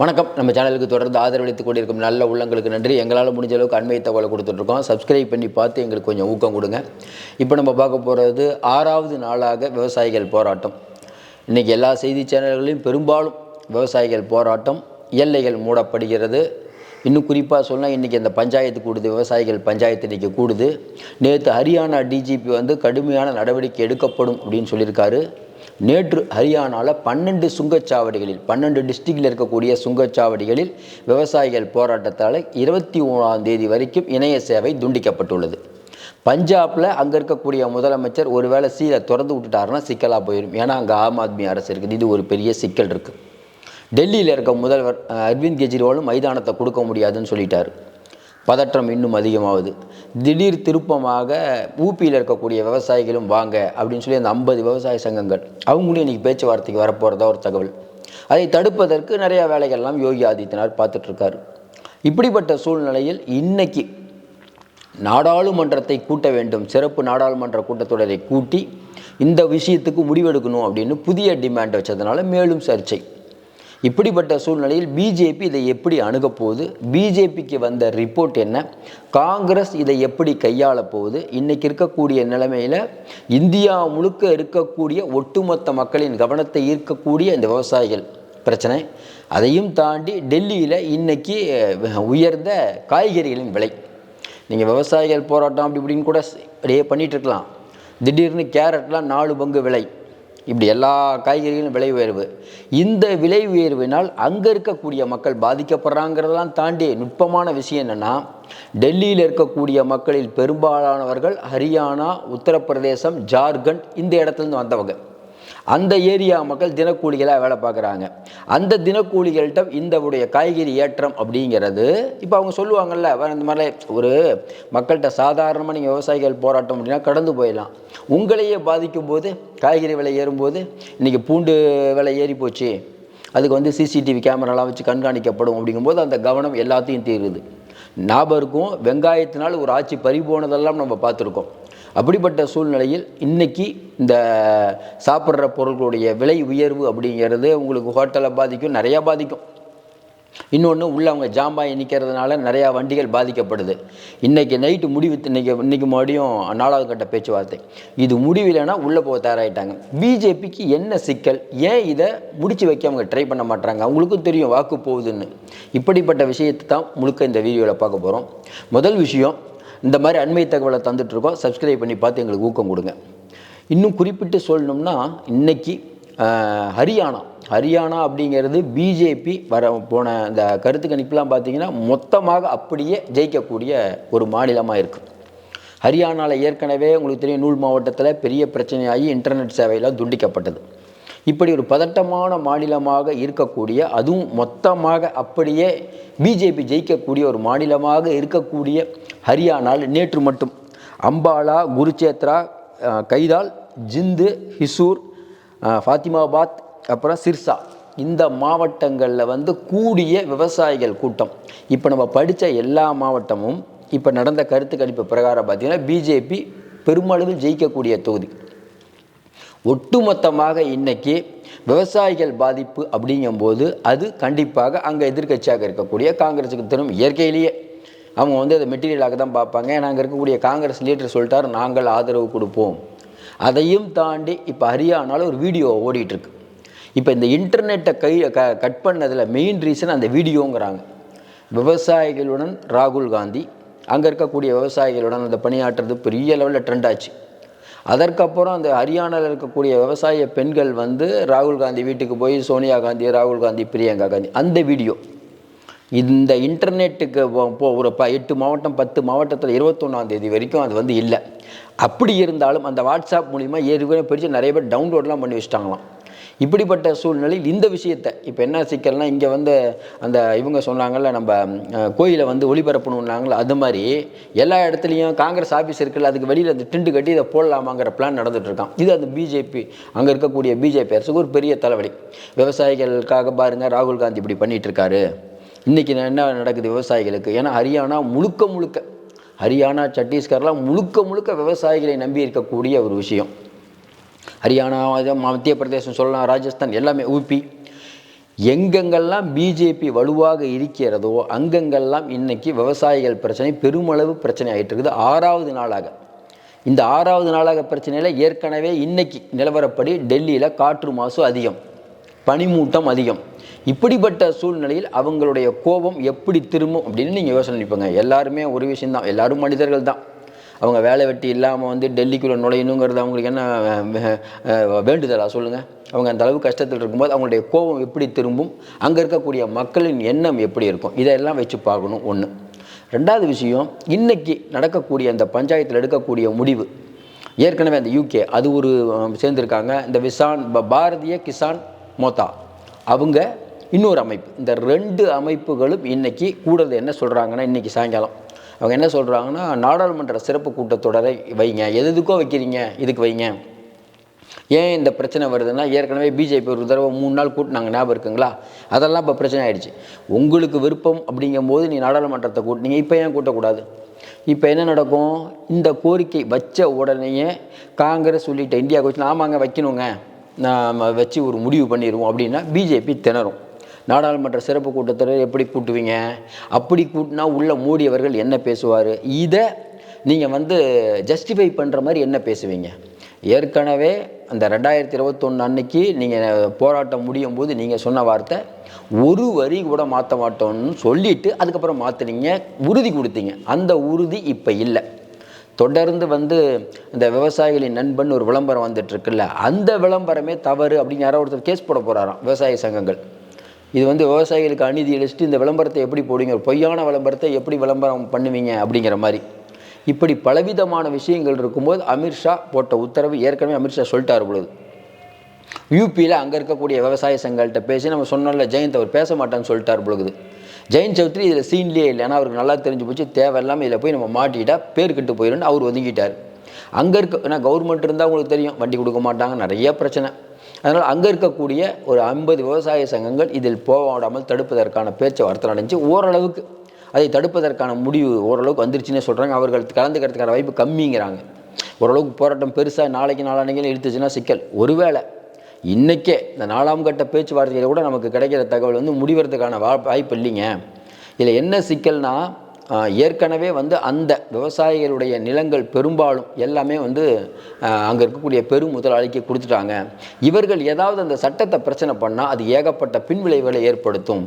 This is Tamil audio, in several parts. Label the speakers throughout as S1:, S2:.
S1: வணக்கம். நம்ம சேனலுக்கு தொடர்ந்து ஆதரவளித்துக் கொண்டிருக்கும் நல்ல உள்ளங்களுக்கு நன்றி. எங்களால் முடிஞ்ச அளவுக்கு அண்மை தகவலை கொடுத்துட்ருக்கோம். சப்ஸ்கிரைப் பண்ணி பார்த்து எங்களுக்கு கொஞ்சம் ஊக்கம் கொடுங்க. இப்போ நம்ம பார்க்க போகிறது 6வது நாளாக விவசாயிகள் போராட்டம். இன்றைக்கி எல்லா செய்தி சேனல்களையும் பெரும்பாலும் விவசாயிகள் போராட்டம், எல்லைகள் மூடப்படுகிறது. இன்னும் குறிப்பாக சொன்னால் இன்றைக்கி அந்த பஞ்சாயத்து கூடுது, விவசாயிகள் பஞ்சாயத்து இன்றைக்கி கூடுது. நேற்று ஹரியானா டிஜிபி கடுமையான நடவடிக்கை எடுக்கப்படும் அப்படின்னு சொல்லியிருக்காரு. நேற்று ஹரியானாவில் 12 சுங்கச்சாவடிகளில் 12 டிஸ்ட்ரிக்டில் இருக்கக்கூடிய சுங்கச்சாவடிகளில் விவசாயிகள் போராட்டத்தால் 21ஆம் தேதி வரைக்கும் இணைய சேவை துண்டிக்கப்பட்டுள்ளது. பஞ்சாபில் அங்கே இருக்கக்கூடிய முதலமைச்சர் ஒருவேளை சீலை திறந்து விட்டுட்டாருன்னா சிக்கலாக போயிடும். ஏன்னா அங்கே ஆம் ஆத்மி அரசு இருக்குது. இது ஒரு பெரிய சிக்கல் இருக்குது. டெல்லியில் இருக்க முதல்வர் அரவிந்த் கெஜ்ரிவாலும் மைதானத்தை கொடுக்க முடியாதுன்னு சொல்லிட்டார். பதற்றம் இன்னும் அதிகமாகுது. திடீர் திருப்பமாக ஊபியில் இருக்கக்கூடிய விவசாயிகளும் வாங்க அப்படின்னு சொல்லி அந்த 50 விவசாய சங்கங்கள் அவங்களும் இன்றைக்கி பேச்சுவார்த்தைக்கு வரப்போகிறதா ஒரு தகவல். அதை தடுப்பதற்கு நிறையா வேலைகள்லாம் யோகி ஆதித்யநாத் பார்த்துட்ருக்காரு. இப்படிப்பட்ட சூழ்நிலையில் இன்னைக்கு நாடாளுமன்றத்தை கூட்ட வேண்டும், சிறப்பு நாடாளுமன்ற கூட்டத்தொடரை கூட்டி இந்த விஷயத்துக்கு முடிவெடுக்கணும் அப்படின்னு புதிய டிமாண்ட் வச்சதுனால மேலும் சர்ச்சை. இப்படிப்பட்ட சூழ்நிலையில் பிஜேபி இதை எப்படி அணுகப் போகுது, பிஜேபிக்கு வந்த ரிப்போர்ட் என்ன, காங்கிரஸ் இதை எப்படி கையாளப் போகுது, இன்றைக்கி இருக்கக்கூடிய நிலைமையில் இந்தியா முழுக்க இருக்கக்கூடிய ஒட்டுமொத்த மக்களின் கவனத்தை ஈர்க்கக்கூடிய இந்த விவசாயிகள் பிரச்சனை, அதையும் தாண்டி டெல்லியில் இன்றைக்கி உயர்ந்த காய்கறிகளின் விலை. நீங்கள் விவசாயிகள் போராட்டம் அப்படி இப்படின்னு கூட அப்படியே பண்ணிகிட்ருக்கலாம். திடீர்னு கேரட்லாம் 4 பங்கு விலை, இப்படி எல்லா காய்கறிகளும் விலை உயர்வு. இந்த விலை உயர்வினால் அங்கே இருக்கக்கூடிய மக்கள் பாதிக்கப்படுறாங்கிறதெல்லாம் தாண்டி நுட்பமான விஷயம் என்னென்னா, டெல்லியில் இருக்கக்கூடிய மக்களில் பெரும்பாலானவர்கள் ஹரியானா, உத்தரப்பிரதேசம், ஜார்க்கண்ட் இந்த இடத்துலேருந்து வந்தவங்க. அந்த ஏரியா மக்கள் தினக்கூலிகளாக வேலை பார்க்குறாங்க. அந்த தினக்கூலிகள்கிட்ட இந்த உடைய காய்கறி ஏற்றம் அப்படிங்கிறது இப்போ அவங்க சொல்லுவாங்கள்ல, இந்த மாதிரி ஒரு மக்கள்கிட்ட சாதாரணமாக நீங்கள் விவசாயிகள் போராட்டம் அப்படின்னா கடந்து போயிடலாம். உங்களையே பாதிக்கும் போது காய்கறி விலை ஏறும்போது, இன்றைக்கி பூண்டு விலை ஏறி போச்சு, அதுக்கு சிசிடிவி கேமராலாம் வச்சு கண்காணிக்கப்படும் அப்படிங்கும்போது அந்த கவனம் எல்லாத்தையும் தீருது. ஞாபகம் இருக்கும், வெங்காயத்தினால் ஒரு ஆட்சி பறிபோனதெல்லாம் நம்ம பார்த்துருக்கோம். அப்படிப்பட்ட சூழ்நிலையில் இன்றைக்கி இந்த சாப்பிட்ற பொருட்களுடைய விலை உயர்வு அப்படிங்கிறது உங்களுக்கு ஹோட்டலை பாதிக்கும், நிறையா பாதிக்கும். இன்னொன்று உள்ள அவங்க ஜாம்பாய் நிற்கிறதுனால நிறையா வண்டிகள் பாதிக்கப்படுது. இன்றைக்கி நைட்டு முடிவு, இன்றைக்கி மறுபடியும் 4வது கட்ட பேச்சுவார்த்தை. இது முடிவில்லைன்னா உள்ளே போக தயாராகிட்டாங்க. பிஜேபிக்கு என்ன சிக்கல், ஏன் இதை முடிச்சு வைக்க அவங்க ட்ரை பண்ண மாட்டாங்க? அவங்களுக்கும் தெரியும் வாக்கு போகுதுன்னு. இப்படிப்பட்ட விஷயத்தை தான் முழுக்க இந்த வீடியோவில் பார்க்க போகிறோம். முதல் விஷயம், இந்த மாதிரி அண்மை தகவலை தந்துட்டுருக்கோம். சப்ஸ்கிரைப் பண்ணி பார்த்து எங்களுக்கு ஊக்கம் கொடுங்க. இன்னும் குறிப்பிட்டு சொல்லணும்னா, இன்றைக்கி ஹரியானா அப்படிங்கிறது பிஜேபி போன இந்த கருத்து கணிப்புலாம் பார்த்திங்கன்னா மொத்தமாக அப்படியே ஜெயிக்கக்கூடிய ஒரு மாநிலமாக இருக்குது. ஹரியானாவில் ஏற்கனவே உங்களுக்கு தெரியும், நூல் மாவட்டத்தில் பெரிய பிரச்சனையாகி இன்டர்நெட் சேவையெல்லாம் துண்டிக்கப்பட்டது. இப்படி ஒரு பதட்டமான மாநிலமாக இருக்கக்கூடிய, அதுவும் மொத்தமாக அப்படியே பிஜேபி ஜெயிக்கக்கூடிய ஒரு மாநிலமாக இருக்கக்கூடிய ஹரியானாவில் நேற்று மட்டும் அம்பாலா, குருச்சேத்ரா, கைதால், ஜிந்து, ஹிசூர், ஃபாத்திமாபாத், அப்புறம் சிர்சா இந்த மாவட்டங்களில் கூடிய விவசாயிகள் கூட்டம். இப்போ நம்ம படித்த எல்லா மாவட்டமும் இப்போ நடந்த கருத்து கணிப்பு பிரகாரம் பார்த்திங்கன்னா பிஜேபி பெருமளவில் ஜெயிக்கக்கூடிய தொகுதி. ஒட்டுமொத்தமாக இன்றைக்கி விவசாயிகள் பாதிப்பு அப்படிங்கும்போது அது கண்டிப்பாக அங்கே எதிர்க்கட்சியாக இருக்கக்கூடிய காங்கிரஸுக்கு தெரியும். இயற்கையிலேயே அவங்க அதை மெட்டீரியலாக தான் பார்ப்பாங்க. ஏன்னா அங்கே இருக்கக்கூடிய காங்கிரஸ் லீடர் சொல்லிட்டார், நாங்கள் ஆதரவு கொடுப்போம். அதையும் தாண்டி இப்போ ஹரியானாவில் ஒரு வீடியோ ஓடிட்டுருக்கு. இப்போ இந்த இன்டர்நெட்டை கட் பண்ணதில் மெயின் ரீசன் அந்த வீடியோங்கிறாங்க. விவசாயிகளுடன் ராகுல் காந்தி அங்கே இருக்கக்கூடிய விவசாயிகளுடன் அந்த பணியாற்றுறது பெரிய லெவலில் ட்ரெண்ட் ஆச்சு. அதற்கப்புறம் அந்த ஹரியானாவில் இருக்கக்கூடிய விவசாய பெண்கள் ராகுல் காந்தி வீட்டுக்கு போய் சோனியா காந்தி, ராகுல் காந்தி, பிரியங்கா காந்தி அந்த வீடியோ இந்த இன்டர்நெட்டுக்கு ஒரு 8 மாவட்டம் 10 மாவட்டத்தில் 21ஆம் தேதி வரைக்கும் அது இல்லை. அப்படி இருந்தாலும் அந்த வாட்ஸ்அப் மூலிமா ஏற்கனவே பிரித்து நிறைய பேர் டவுன்லோட்லாம் பண்ணி வச்சிட்டாங்களாம். இப்படிப்பட்ட சூழ்நிலையில் இந்த விஷயத்தை இப்போ என்ன சிக்கல்னால், இங்கே அந்த இவங்க சொன்னாங்கள்ல, நம்ம கோயிலை ஒளிபரப்பணுன்னாங்களே, அது மாதிரி எல்லா இடத்துலையும் காங்கிரஸ் ஆஃபீஸ் இருக்குல்ல, அதுக்கு வெளியில் அந்த டிண்டு கட்டி இதை போடலாமாங்கிற பிளான் நடந்துகிட்ருக்கான். இது அந்த பிஜேபி அங்கே இருக்கக்கூடிய பிஜேபி அரசுக்கு ஒரு பெரிய தலைவலி. விவசாயிகளுக்காக பாருங்கள், ராகுல் காந்தி இப்படி பண்ணிகிட்ருக்காரு. இன்றைக்கி என்ன நடக்குது விவசாயிகளுக்கு? ஏன்னா ஹரியானா முழுக்க ஹரியானா, சத்தீஸ்கர்லாம் முழுக்க விவசாயிகளை நம்பி இருக்கக்கூடிய ஒரு விஷயம். ஹரியானா, மத்திய பிரதேசம் சொல்லலாம், ராஜஸ்தான், எல்லாமே ஊபி எங்கெங்கெல்லாம் பிஜேபி வலுவாக இருக்கிறதோ அங்கெங்கெல்லாம் இன்னைக்கு விவசாயிகள் பிரச்சனை பெருமளவு பிரச்சனை ஆகிட்டு இருக்குது 6வது நாளாக. இந்த 6வது நாளாக பிரச்சனையில் ஏற்கனவே இன்னைக்கு நிலவரப்படி டெல்லியில் காற்று மாசு அதிகம், பனிமூட்டம் அதிகம். இப்படிப்பட்ட சூழ்நிலையில் அவங்களுடைய கோபம் எப்படி திரும்பும் அப்படின்னு நீங்கள் யோசனை பண்ணிப்போங்க. எல்லாருமே ஒரு விஷயந்தான், எல்லாரும் மனிதர்கள் தான். அவங்க வேலை வெட்டி இல்லாமல் டெல்லிக்குள்ளே நுழையணுங்கிறது அவங்களுக்கு என்ன வேண்டுதலா சொல்லுங்கள்? அவங்க அந்த அளவு கஷ்டத்தில் இருக்கும்போது அவங்களுடைய கோபம் எப்படி திரும்பும், அங்கே இருக்கக்கூடிய மக்களின் எண்ணம் எப்படி இருக்கும், இதெல்லாம் வச்சு பார்க்கணும். ஒன்று. 2வது விஷயம், இன்றைக்கி நடக்கக்கூடிய அந்த பஞ்சாயத்தில் எடுக்கக்கூடிய முடிவு, ஏற்கனவே அந்த யூகே அது ஒரு சேர்ந்துருக்காங்க, இந்த பாரதிய கிசான் மோர்ச்சா அவங்க இன்னொரு அமைப்பு. இந்த 2 அமைப்புகளும் இன்றைக்கி கூடுறது என்ன சொல்கிறாங்கன்னா, இன்றைக்கி சாயங்காலம் அவங்க என்ன சொல்கிறாங்கன்னா, நாடாளுமன்ற சிறப்பு கூட்டத்தொடரை வைங்க. எதுக்கோ வைக்கிறீங்க, இதுக்கு வைங்க. ஏன் இந்த பிரச்சனை வருதுன்னா, ஏற்கனவே பிஜேபி ஒரு தடவை 3 நாள் கூட்டினாங்க, ஞாபகம் இருக்குங்களா? அதெல்லாம் இப்போ பிரச்சனை ஆகிடுச்சு. உங்களுக்கு விருப்பம் அப்படிங்கும்போது நீ நாடாளுமன்றத்தை கூட்டினீங்க, இப்போ ஏன் கூட்டக்கூடாது? இப்போ என்ன நடக்கும்? இந்த கோரிக்கை வச்ச உடனேயே காங்கிரஸ் உள்ளிட்ட இந்தியா கோச்சு ஆமாங்க வைக்கணுங்க, நாம் வச்சு ஒரு முடிவு பண்ணிடுவோம் அப்படின்னா பிஜேபி திணறும். நாடாளுமன்ற சிறப்பு கூட்டத்தொடர் எப்படி கூட்டுவீங்க? அப்படி கூட்டினா உள்ள மோடி அவர்கள் என்ன பேசுவார்? இதை நீங்கள் ஜஸ்டிஃபை பண்ணுற மாதிரி என்ன பேசுவீங்க? ஏற்கனவே அந்த 2021 அன்னைக்கு நீங்கள் போராட்டம் முடியும் போது நீங்கள் சொன்ன வார்த்தை, ஒரு வரி கூட மாற்ற மாட்டோம்னு சொல்லிவிட்டு அதுக்கப்புறம் மாற்றினீங்க, உறுதி கொடுத்தீங்க. அந்த உறுதி இப்போ இல்லை. தொடர்ந்து இந்த விவசாயிகளின் நண்பன் ஒரு விளம்பரம் வந்துட்டுருக்குல்ல, அந்த விளம்பரமே தவறு அப்படின்னு யாரோ ஒருத்தர் கேஸ் போட போகிறாராம் விவசாய சங்கங்கள். இது விவசாயிகளுக்கு அநீதி இழைச்சிட்டு இந்த விளம்பரத்தை எப்படி போடுவீங்க, பொய்யான விளம்பரத்தை எப்படி விளம்பரம் பண்ணுவீங்க அப்படிங்கிற மாதிரி. இப்படி பலவிதமான விஷயங்கள் இருக்கும்போது அமித்ஷா போட்ட உத்தரவு ஏற்கனவே அமித்ஷா சொல்லிட்டார் பொழுது. யூபியில் அங்கே இருக்கக்கூடிய விவசாய சங்கங்கள்கிட்ட பேசி நம்ம சொன்னோம்ல, ஜெயந்த் அவர் பேச மாட்டான்னு சொல்லிட்டார் பொழுது. ஜெயந்த் சௌத்ரி இதில் சீன்லேயே இல்லை, ஏன்னா அவருக்கு நல்லா தெரிஞ்சு போச்சு, தேவையில்லாமல் இதில் போய் நம்ம மாட்டிக்கிட்டால் பேர் கெட்டு போயிடும்னு அவர் ஒதுங்கிட்டார். அங்கே ஏன்னா கவர்மெண்ட் இருந்தால் உங்களுக்கு தெரியும், வண்டி கொடுக்க மாட்டாங்க, நிறைய பிரச்சனை. அதனால் அங்கே இருக்கக்கூடிய ஒரு 50 விவசாய சங்கங்கள் இதில் போகாமல் தடுப்பதற்கான பேச்சுவார்த்தை நடந்துச்சு. ஓரளவுக்கு அதை தடுப்பதற்கான முடிவு ஓரளவுக்கு வந்துருச்சுன்னே சொல்கிறாங்க. அவர்கள் கலந்துக்கிறதுக்கான வாய்ப்பு கம்மிங்கிறாங்க. ஓரளவுக்கு போராட்டம் பெருசாக நாளைக்கு நாளானைக்கு இழுத்துச்சுன்னா சிக்கல். ஒருவேளை இன்றைக்கே இந்த 4ஆம் கட்ட பேச்சுவார்த்தையில் கூட நமக்கு கிடைக்கிற தகவல் முடிவதற்கான வாய்ப்பு இல்லைங்க. இதில் என்ன சிக்கல்னா, ஏற்கனவே அந்த விவசாயிகளுடைய நிலங்கள் பெரும்பாலும் எல்லாமே அங்கே இருக்கக்கூடிய பெரும் முதலாளிக்கு கொடுத்துட்டாங்க. இவர்கள் ஏதாவது அந்த சட்டத்தை பிரச்சனை பண்ணால் அது ஏகப்பட்ட பின்விளைவுகளை ஏற்படுத்தும்.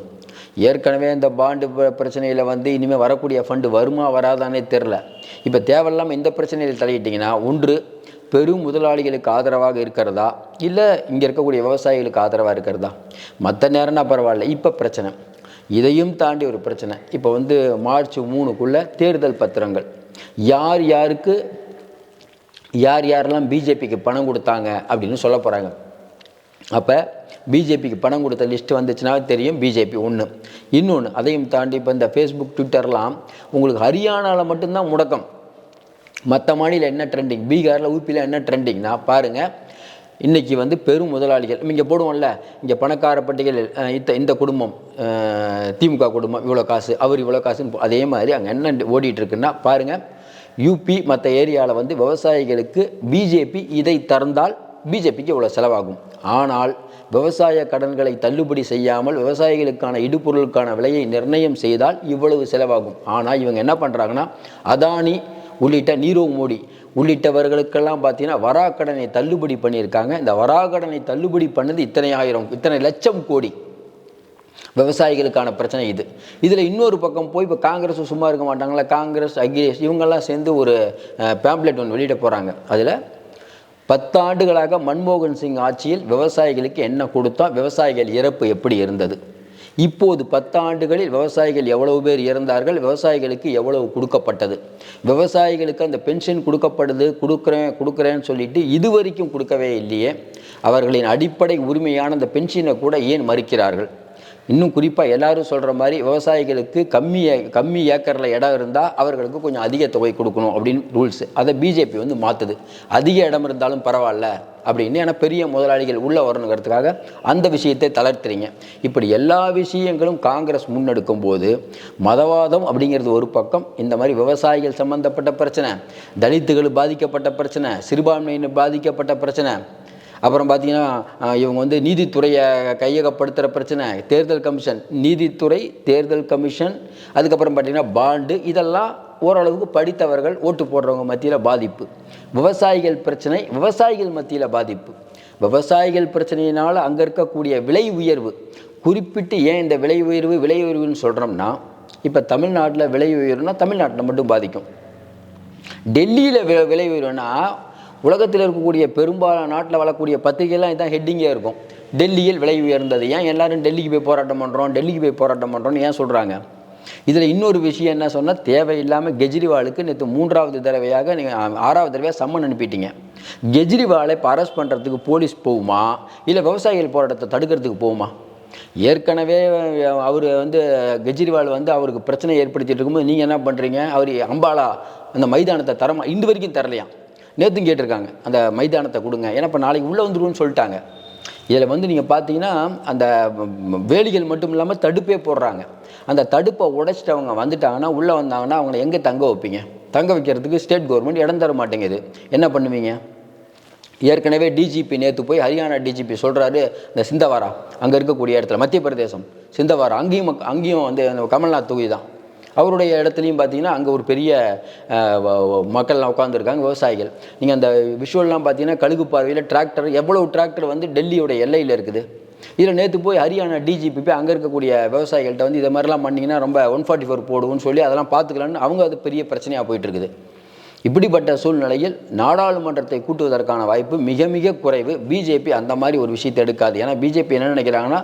S1: ஏற்கனவே இந்த பாண்டு பிரச்சனையில் இனிமேல் வரக்கூடிய ஃபண்டு வருமா வராதானே தெரில. இப்போ தேவையில்லாமல் இந்த பிரச்சனையில் தலையிட்டிங்கன்னா, ஒன்று பெரும் முதலாளிகளுக்கு ஆதரவாக இருக்கிறதா, இல்லை இங்கே இருக்கக்கூடிய விவசாயிகளுக்கு ஆதரவாக இருக்கிறதா? மற்ற நேரம்னா பரவாயில்ல, இப்போ பிரச்சனை. இதையும் தாண்டி ஒரு பிரச்சனை. இப்போ மார்ச் 3க்குள்ளே தேர்தல் பத்திரங்கள், யார் யாரெல்லாம் பிஜேபிக்கு பணம் கொடுத்தாங்க அப்படின்னு சொல்ல போகிறாங்க. அப்போ பிஜேபிக்கு பணம் கொடுத்த லிஸ்ட்டு வந்துச்சுன்னா தெரியும் பிஜேபி ஒன்று. இன்னொன்று அதையும் தாண்டி இப்போ இந்த ஃபேஸ்புக் ட்விட்டர்லாம் உங்களுக்கு ஹரியானாவில் மட்டும்தான் முடக்கம். மற்ற மாநிலம் என்ன ட்ரெண்டிங், பீகாரில் ஊபியில் என்ன ட்ரெண்டிங்னா பாருங்கள். இன்றைக்கி பெரும் முதலாளிகள் இங்கே போடுவோம்ல, இங்கே பணக்கார பட்டியலில் இந்த குடும்பம், திமுக குடும்பம் இவ்வளோ காசு, அவர் இவ்வளோ காசுன்னு, அதே மாதிரி அங்கே என்ன ஓடிட்டுருக்குன்னா பாருங்கள். யூபி மற்ற ஏரியாவில் விவசாயிகளுக்கு பிஜேபி இதை திறந்தால் பிஜேபிக்கு இவ்வளோ செலவாகும். ஆனால் விவசாய கடன்களை தள்ளுபடி செய்யாமல் விவசாயிகளுக்கான இடுபொருளுக்கான விலையை நிர்ணயம் செய்தால் இவ்வளவு செலவாகும். ஆனால் இவங்க என்ன பண்ணுறாங்கன்னா, அதானி உள்ளிட்ட நீரவ் மோடி உள்ளிட்டவர்களுக்கெல்லாம் பார்த்தீங்கன்னா வராக்கடனை தள்ளுபடி பண்ணியிருக்காங்க. இந்த வராக்கடனை தள்ளுபடி பண்ணது இத்தனை லட்சம் கோடி. விவசாயிகளுக்கான பிரச்சனை இது. இதில் இன்னொரு பக்கம் போய் இப்போ காங்கிரஸ் சும்மா இருக்க மாட்டாங்களா, காங்கிரஸ் அகிலேஷ் இவங்கெல்லாம் சேர்ந்து ஒரு பேம்ப்ளெட் ஒன்று வெளியிட போகிறாங்க. அதில் 10 ஆண்டுகளாக மன்மோகன் சிங் ஆட்சியில் விவசாயிகளுக்கு என்ன கொடுத்தா, விவசாயிகள் இறப்பு எப்படி இருந்தது, இப்போது 10 ஆண்டுகளில் விவசாயிகள் எவ்வளவு பேர் இறந்தார்கள், விவசாயிகளுக்கு எவ்வளவு கொடுக்கப்பட்டது, விவசாயிகளுக்கு அந்த பென்ஷன் கொடுக்குறேன்னு சொல்லிட்டு இதுவரைக்கும் கொடுக்கவே இல்லையே, அவர்களின் அடிப்படை உரிமையான அந்த பென்ஷனை கூட ஏன் மறுக்கிறார்கள்? இன்னும் குறிப்பாக எல்லாரும் சொல்கிற மாதிரி விவசாயிகளுக்கு கம்மி ஏக்கரில் இடம் இருந்தால் அவர்களுக்கு கொஞ்சம் அதிக தொகை கொடுக்கணும் அப்படின்னு ரூல்ஸு. அதை பிஜேபி மாற்றுது. அதிக இடம் இருந்தாலும் பரவாயில்ல அப்படின்னு, ஏன்னா பெரிய முதலாளிகள் உள்ளே வரணுங்கிறதுக்காக அந்த விஷயத்தை தளர்த்துறீங்க. இப்படி எல்லா விஷயங்களும் காங்கிரஸ் முன்னெடுக்கும் போது மதவாதம் அப்படிங்கிறது ஒரு பக்கம், இந்த மாதிரி விவசாயிகள் சம்பந்தப்பட்ட பிரச்சனை, தலித்துகள் பாதிக்கப்பட்ட பிரச்சனை, சிறுபான்மையினர் பாதிக்கப்பட்ட பிரச்சனை, அப்புறம் பார்த்தீங்கன்னா இவங்க வந்து நீதித்துறையை கையகப்படுத்துகிற பிரச்சனை, தேர்தல் கமிஷன், நீதித்துறை, தேர்தல் கமிஷன், அதுக்கப்புறம் பார்த்திங்கன்னா பாண்டு, இதெல்லாம் ஓரளவுக்கு படித்தவர்கள் ஓட்டு போடுறவங்க மத்தியில் பாதிப்பு. விவசாயிகள் பிரச்சனை, விவசாயிகள் மத்தியில் பாதிப்பு. விவசாயிகள் பிரச்சனையினால் அங்கே இருக்கக்கூடிய விலை உயர்வு, குறிப்பிட்டு ஏன் இந்த விலை உயர்வுன்னு சொல்கிறோம்னா, இப்போ தமிழ்நாட்டில் விலை உயர்வுனா தமிழ்நாட்டில் மட்டும் பாதிக்கும். டெல்லியில் விலை உயர்வுனா உலகத்தில் இருக்கக்கூடிய பெரும்பாலான நாட்டில் வளரக்கூடிய பத்திரிகைலாம் இதுதான் ஹெட்டிங்கே இருக்கும். டெல்லியில் விலை உயர்ந்தது. ஏன் எல்லோரும் டெல்லிக்கு போய் போராட்டம் பண்ணுறோம்னு ஏன் சொல்கிறாங்க? இதில் இன்னொரு விஷயம் என்ன சொன்னால், தேவையில்லாமல் கெஜ்ரிவாலுக்கு நேற்று 3வது தடவையாக நீங்கள் 6வது தடவையாக சம்மன் அனுப்பிட்டீங்க. கெஜ்ரிவாலை இப்போ அரெஸ்ட் பண்ணுறதுக்கு போலீஸ் போகுமா, இல்லை விவசாயிகள் போராட்டத்தை தடுக்கிறதுக்கு போகுமா? ஏற்கனவே அவர் வந்து கெஜ்ரிவால் வந்து அவருக்கு பிரச்சனை ஏற்படுத்திட்டு இருக்கும்போது நீங்கள் என்ன பண்ணுறீங்க, அவர் அம்பாலா அந்த மைதானத்தை தரமா இன்று வரைக்கும் தரலையாம். நேற்றும் கேட்டிருக்காங்க அந்த மைதானத்தை கொடுங்க, ஏன்னா இப்போ நாளைக்கு உள்ளே வந்துடுவோன்னு சொல்லிட்டாங்க. இதில் வந்து நீங்கள் பார்த்தீங்கன்னா அந்த வேலிகள் மட்டும் இல்லாமல் தடுப்பே போடுறாங்க. அந்த தடுப்பை உடைச்சிட்டு அவங்க வந்துட்டாங்கன்னா, உள்ளே வந்தாங்கன்னா அவங்கள எங்கே தங்க வைப்பீங்க? தங்க வைக்கிறதுக்கு ஸ்டேட் கவர்மெண்ட் இடம் தர மாட்டேங்குது. என்ன பண்ணுவீங்க? ஏற்கனவே டிஜிபி நேற்று போய் ஹரியானா டிஜிபி சொல்கிறாரு, இந்த சிந்தவாரா அங்கே இருக்கக்கூடிய இடத்துல, மத்திய பிரதேசம் சிந்தவாரா, அங்கேயும் வந்து கமல்நாத் தொகுதி தான். அவருடைய இடத்துலையும் பார்த்தீங்கன்னா அங்கே ஒரு பெரிய மக்கள்லாம் உட்காந்துருக்காங்க, விவசாயிகள். நீங்கள் அந்த விஷுவல்லாம் பார்த்தீங்கன்னா கழுகு பார்வையில் டிராக்டர், எவ்வளவு டிராக்டர் வந்து டெல்லியோட எல்லையில் இருக்குது. இதில் நேற்று போய் ஹரியானா டிஜிபி போய் அங்கே இருக்கக்கூடிய விவசாயிகள்கிட்ட வந்து இதை மாதிரிலாம் பண்ணிங்கன்னா ரொம்ப 144 போடுவோன்னு சொல்லி அதெல்லாம் பார்த்துக்கலான்னு அவங்க அது பெரிய பிரச்சனையாக போயிட்டு இருக்குது. இப்படிப்பட்ட சூழ்நிலையில் நாடாளுமன்றத்தை கூட்டுவதற்கான வாய்ப்பு மிக மிக குறைவு. பிஜேபி அந்த மாதிரி ஒரு விஷயத்தை எடுக்காது. ஏன்னா பிஜேபி என்ன நினைக்கிறாங்கன்னா,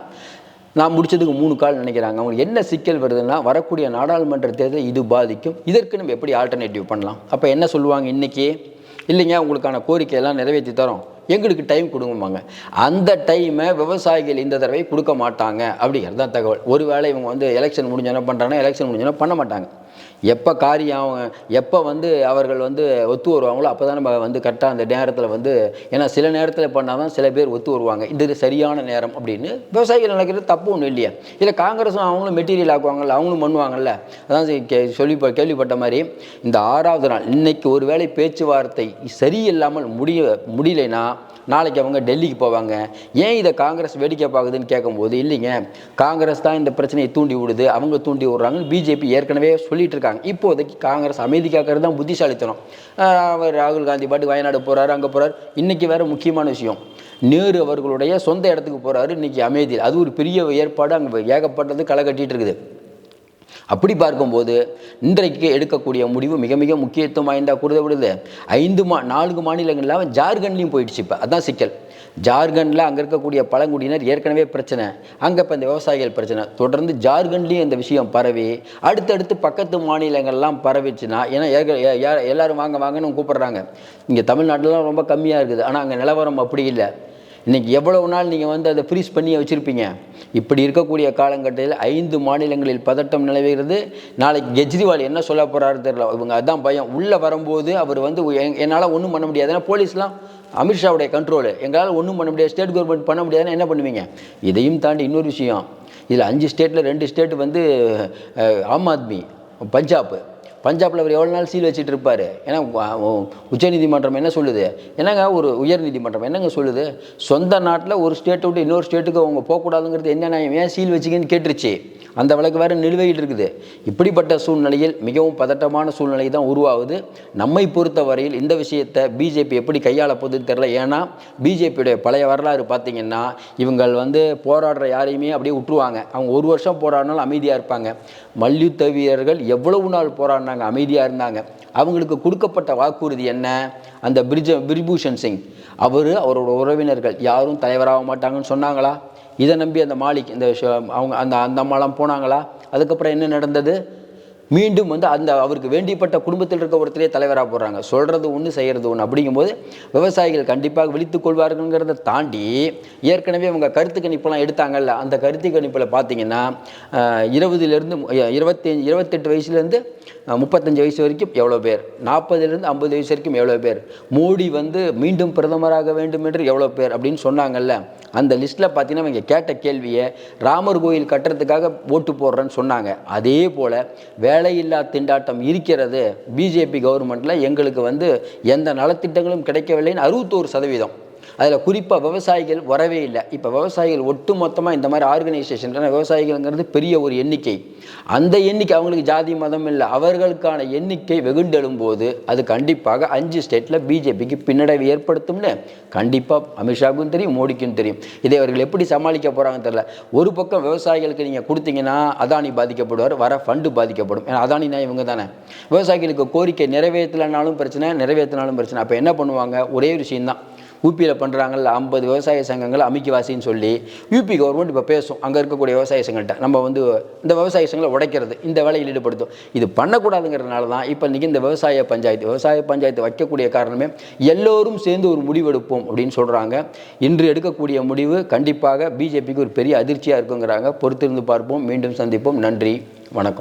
S1: நான் முடிச்சதுக்கு 3 கால் நினைக்கிறாங்க. அவங்களுக்கு என்ன சிக்கல் வருதுன்னா, வரக்கூடிய நாடாளுமன்ற தேர்தல் இது பாதிக்கும், இதற்கு நம்ம எப்படி ஆல்டர்னேட்டிவ் பண்ணலாம்? அப்போ என்ன சொல்லுவாங்க, இன்றைக்கி இல்லைங்க உங்களுக்கான கோரிக்கையெல்லாம் நிறைவேற்றி தரோம், எங்களுக்கு டைம் கொடுங்கம்பாங்க. அந்த டைமை விவசாயிகள் இந்த தடவை கொடுக்க மாட்டாங்க அப்படிங்கிறது தான் தகவல். ஒருவேளை இவங்க வந்து எலெக்ஷன் முடிஞ்சோன்னா பண்ணுறாங்கன்னா, எலெக்ஷன் முடிஞ்சோன்னா பண்ண மாட்டாங்க. எப்போ காரியம் எப்போ வந்து அவர்கள் வந்து ஒத்து வருவாங்களோ அப்போ தான் நம்ம வந்து கரெக்டாக அந்த நேரத்தில் வந்து, ஏன்னா சில நேரத்தில் பண்ணால் தான் சில பேர் ஒத்து வருவாங்க, இது சரியான நேரம் அப்படின்னு விவசாயிகள் நினைக்கிறது தப்பு ஒன்றும் இல்லையா? இல்லை காங்கிரஸும் அவங்களும் மெட்டீரியல் ஆக்குவாங்கல்ல, அவங்களும் பண்ணுவாங்கல்ல. அதான் கேள்விப்பட்ட மாதிரி இந்த 6வது நாள் இன்னைக்கு ஒரு வேளை பேச்சுவார்த்தை சரியில்லாமல் முடியலைன்னா நாளைக்கு அவங்க டெல்லிக்கு போவாங்க. ஏன் இதை காங்கிரஸ் வேடிக்கை பார்க்குதுன்னு கேட்கும்போது, இல்லைங்க காங்கிரஸ் தான் இந்த பிரச்சனையை தூண்டி விடுது, அவங்க தூண்டி விடுறாங்கன்னு பிஜேபி ஏற்கனவே சொல்லிட்டு இருக்காங்க. இப்போதைக்கு காங்கிரஸ் அமைதி காக்கிறது தான் புத்திசாலித்தனம். அவர் ராகுல் காந்தி பாட்டு வயநாடு போகிறாரு, அங்கே போகிறார். இன்றைக்கி வேறு முக்கியமான விஷயம், நேரு அவர்களுடைய சொந்த இடத்துக்கு போகிறாரு இன்றைக்கி அமைதியில். அது ஒரு பெரிய ஏற்பாடு, அங்கே ஏகப்பட்டது களை கட்டிகிட்டு இருக்குது. அப்படி பார்க்கும்போது இன்றைக்கு எடுக்கக்கூடிய முடிவு மிக மிக முக்கியத்துவம் வாய்ந்தால் கூடவிடுது. 4 மாநிலங்களில் ஜார்க்கண்ட்லேயும் போயிடுச்சு. இப்போ அதுதான் சிக்கல். ஜார்க்கண்டில் அங்கே இருக்கக்கூடிய பழங்குடியினர் ஏற்கனவே பிரச்சனை, அங்கே இப்போ இந்த விவசாயிகள் பிரச்சனை, தொடர்ந்து ஜார்க்கண்ட்லேயும் இந்த விஷயம் பரவி அடுத்தடுத்து பக்கத்து மாநிலங்கள்லாம் பரவிச்சுன்னா, ஏன்னா எல்லோரும் வாங்கன்னு கூப்பிட்றாங்க. இங்கே தமிழ்நாட்டிலலாம் ரொம்ப கம்மியாக இருக்குது, ஆனால் அங்கே நிலவரம் அப்படி இல்லை. இன்றைக்கி எவ்வளவு நாள் நீங்கள் வந்து அதை ஃப்ரீஸ் பண்ணி வச்சுருப்பீங்க? இப்படி இருக்கக்கூடிய காலகட்டத்தில் 5 மாநிலங்களில் பதட்டம் நிலவுகிறது. நாளைக்கு கெஜ்ரிவால் என்ன சொல்ல போகிறாரு தெரியல. இவங்க அதுதான் பயம். உள்ளே வரும்போது அவர் வந்து என்னால் ஒன்றும் பண்ண முடியாது, ஏன்னா போலீஸ்லாம் அமித்ஷாவுடைய கண்ட்ரோலு, எங்களால் ஒன்றும் பண்ண முடியாது, ஸ்டேட் கவர்மெண்ட் பண்ண முடியாதுன்னு என்ன பண்ணுவீங்க? இதையும் தாண்டி இன்னொரு விஷயம், இதில் 5 ஸ்டேட்டில் 2 ஸ்டேட்டு வந்து ஆம் ஆத்மி, பஞ்சாபில் அவர் எவ்வளோ நாள் சீல் வச்சுட்டு இருப்பார்? ஏன்னா உச்சநீதிமன்றம் என்ன சொல்லுது, என்னங்க ஒரு உயர் நீதிமன்றம் என்னங்க சொல்லுது, சொந்த நாட்டில் ஒரு ஸ்டேட்டை விட்டு இன்னொரு ஸ்டேட்டுக்கு அவங்க போகக்கூடாதுங்கிறது என்னென்ன, ஏன் சீல் வச்சுக்கின்னு கேட்டுருச்சு. அந்த வழக்கு வேறு நிலுவையில் இருக்குது. இப்படிப்பட்ட சூழ்நிலையில் மிகவும் பதட்டமான சூழ்நிலை தான் உருவாகுது. நம்மை பொறுத்த வரையில் இந்த விஷயத்தை பிஜேபி எப்படி கையாள போகுதுன்னு தெரில. ஏன்னா பிஜேபியுடைய பழைய வரலாறு பார்த்திங்கன்னா, இவங்கள் வந்து போராடுற யாரையுமே அப்படியே விட்டுருவாங்க. அவங்க 1 வருஷம் போராடினாலும் அமைதியாக இருப்பாங்க. மல்யுத்த வீரர்கள் எவ்வளவு நாள் போராடினாங்க, அமைதியாக இருந்தாங்க. அவங்களுக்கு கொடுக்கப்பட்ட வாக்குறுதி என்ன? அந்த பிரிஜ்பூஷன் சிங் அவரோட உறவினர்கள் யாரும் தலைவராக மாட்டாங்கன்னு சொன்னாங்களா? இதை நம்பி அந்த மாலிக் அவங்க அந்த அம்மாலாம் போனாங்களா? அதுக்கப்புறம் என்ன நடந்தது? மீண்டும் வந்து அவருக்கு வேண்டிப்பட்ட குடும்பத்தில் இருக்க ஒருத்தரே தலைவராக போடுறாங்க. சொல்கிறது ஒன்று செய்கிறது ஒன்று. அப்படிங்கும்போது விவசாயிகள் கண்டிப்பாக விழித்துக் கொள்வார்கள்ங்கிறத தாண்டி ஏற்கனவே அவங்க கருத்து கணிப்பெல்லாம் எடுத்தாங்கல்ல, அந்த கருத்து கணிப்பில் பார்த்தீங்கன்னா 28 வயசுலேருந்து 35 வயசு வரைக்கும் எவ்வளோ பேர், 40லேருந்து 50 வயசு வரைக்கும் எவ்வளோ பேர், மோடி வந்து மீண்டும் பிரதமராக வேண்டும் என்று எவ்வளோ பேர் அப்படின்னு சொன்னாங்கல்ல. அந்த லிஸ்ட்டில் பார்த்தீங்கன்னா இவங்க கேட்ட கேள்வியை ராமர் கோயில் கட்டுறதுக்காக ஓட்டு போடுறேன்னு சொன்னாங்க. அதே போல் வேலையில்லா திண்டாட்டம் இருக்கிறது பிஜேபி கவர்மெண்ட்டில், எங்களுக்கு வந்து எந்த நலத்திட்டங்களும் கிடைக்கவில்லைன்னு 61%. அதில் குறிப்பாக விவசாயிகள் வரவே இல்லை. இப்போ விவசாயிகள் ஒட்டு மொத்தமாக இந்த மாதிரி ஆர்கனைசேஷன், விவசாயிகள்ங்கிறது பெரிய ஒரு எண்ணிக்கை, அந்த எண்ணிக்கை அவங்களுக்கு ஜாதி மதம் இல்லை, அவர்களுக்கான எண்ணிக்கை வெகுண்டெழும்போது அது கண்டிப்பாக 5 ஸ்டேட்டில் பிஜேபிக்கு பின்னடைவு ஏற்படுத்தும்னு கண்டிப்பாக அமித்ஷாவுக்கும் தெரியும், மோடிக்கும் தெரியும். இதை அவர்கள் எப்படி சமாளிக்க போகிறாங்கன்னு தெரியல. ஒரு பக்கம் விவசாயிகளுக்கு நீங்கள் கொடுத்தீங்கன்னா அதானி பாதிக்கப்படுவார், வர ஃபண்டு பாதிக்கப்படும். ஏன்னா அதானினா இவங்க தானே. விவசாயிகளுக்கு கோரிக்கை நிறைவேற்றலைனாலும் பிரச்சனை, நிறைவேற்றினாலும் பிரச்சனை. அப்போ என்ன பண்ணுவாங்க? ஒரே ஒரு விஷயம்தான். யூபியில் பண்ணுறாங்கல்ல 50 விவசாய சங்கங்கள் அமைக்கிவாசின்னு சொல்லி யூபி கவர்மெண்ட் இப்போ பேசும் அங்கே இருக்கக்கூடிய விவசாய சங்கங்கள்கிட்ட, நம்ம இந்த விவசாய சங்கங்களை உடைக்கிறது, இந்த வேலையில் ஈடுபடுத்தும். இது பண்ணக்கூடாதுங்கிறதுனால தான் இப்போ இன்றைக்கி இந்த விவசாய பஞ்சாயத்து வைக்கக்கூடிய காரணமே எல்லோரும் சேர்ந்து ஒரு முடிவெடுப்போம் அப்படின்னு சொல்கிறாங்க. இன்று எடுக்கக்கூடிய முடிவு கண்டிப்பாக பிஜேபிக்கு ஒரு பெரிய அதிர்ச்சியாக இருக்குங்கிறாங்க. பொறுத்திருந்து பார்ப்போம். மீண்டும் சந்திப்போம். நன்றி, வணக்கம்.